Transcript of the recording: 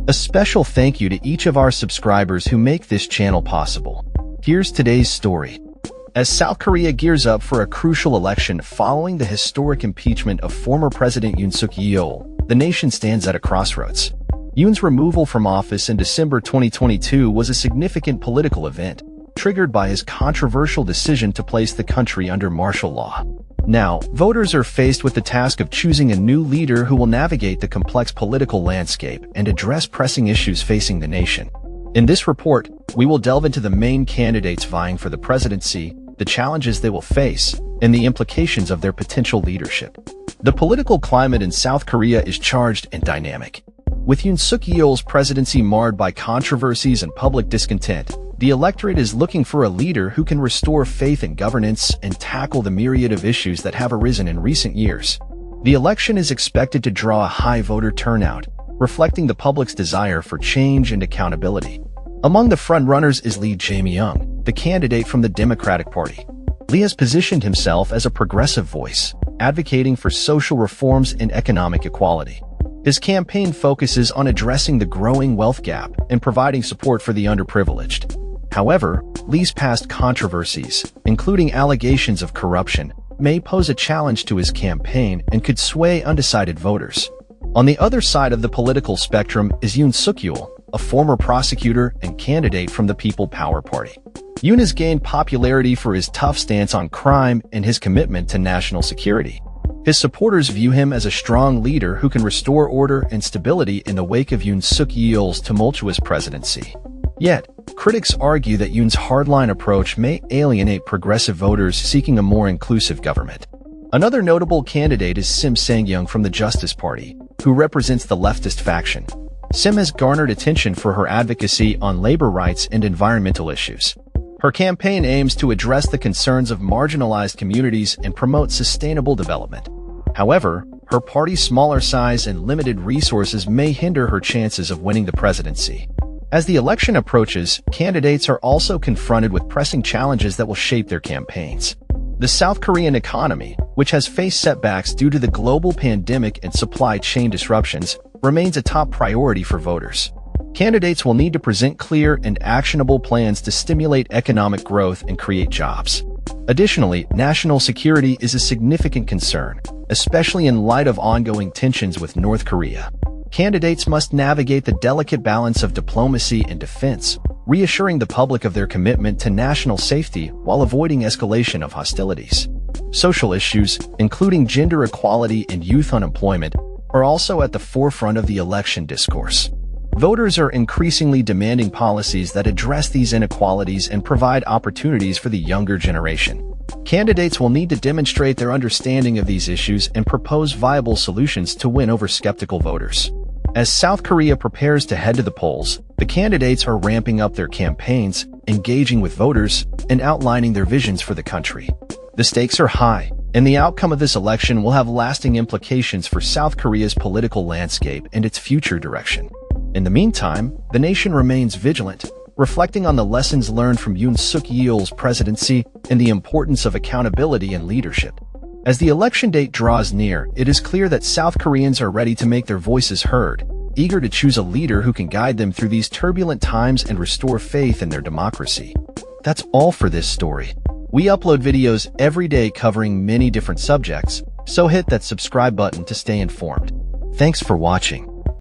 A special thank you to each of our subscribers who make this channel possible. Here's today's story. As South Korea gears up for a crucial election following the historic impeachment of former President Yoon Suk Yeol, the nation stands at a crossroads. Yoon's removal from office in December 2022 was a significant political event, triggered by his controversial decision to place the country under martial law. Now, voters are faced with the task of choosing a new leader who will navigate the complex political landscape and address pressing issues facing the nation. In this report, we will delve into the main candidates vying for the presidency, the challenges they will face, and the implications of their potential leadership. The political climate in South Korea is charged and dynamic. With Yoon Suk Yeol's presidency marred by controversies and public discontent, the electorate is looking for a leader who can restore faith in governance and tackle the myriad of issues that have arisen in recent years. The election is expected to draw a high voter turnout, reflecting the public's desire for change and accountability. Among the frontrunners is Lee Jae-myung, the candidate from the Democratic Party. Lee has positioned himself as a progressive voice, advocating for social reforms and economic equality. His campaign focuses on addressing the growing wealth gap and providing support for the underprivileged. However, Lee's past controversies, including allegations of corruption, may pose a challenge to his campaign and could sway undecided voters. On the other side of the political spectrum is Yoon Suk Yeol, a former prosecutor and candidate from the People Power Party. Yoon has gained popularity for his tough stance on crime and his commitment to national security. His supporters view him as a strong leader who can restore order and stability in the wake of Yoon Suk Yeol's tumultuous presidency. Yet, critics argue that Yoon's hardline approach may alienate progressive voters seeking a more inclusive government. Another notable candidate is Sim Sang-young from the Justice Party, who represents the leftist faction. Sim has garnered attention for her advocacy on labor rights and environmental issues. Her campaign aims to address the concerns of marginalized communities and promote sustainable development. However, her party's smaller size and limited resources may hinder her chances of winning the presidency. As the election approaches, candidates are also confronted with pressing challenges that will shape their campaigns. The South Korean economy, which has faced setbacks due to the global pandemic and supply chain disruptions, remains a top priority for voters. Candidates will need to present clear and actionable plans to stimulate economic growth and create jobs. Additionally, national security is a significant concern, especially in light of ongoing tensions with North Korea. Candidates must navigate the delicate balance of diplomacy and defense, reassuring the public of their commitment to national safety while avoiding escalation of hostilities. Social issues, including gender equality and youth unemployment, are also at the forefront of the election discourse. Voters are increasingly demanding policies that address these inequalities and provide opportunities for the younger generation. Candidates will need to demonstrate their understanding of these issues and propose viable solutions to win over skeptical voters. As South Korea prepares to head to the polls, the candidates are ramping up their campaigns, engaging with voters, and outlining their visions for the country. The stakes are high, and the outcome of this election will have lasting implications for South Korea's political landscape and its future direction. In the meantime, the nation remains vigilant, reflecting on the lessons learned from Yoon Suk Yeol's presidency and the importance of accountability and leadership. As the election date draws near, it is clear that South Koreans are ready to make their voices heard, eager to choose a leader who can guide them through these turbulent times and restore faith in their democracy. That's all for this story. We upload videos every day covering many different subjects, so hit that subscribe button to stay informed. Thanks for watching.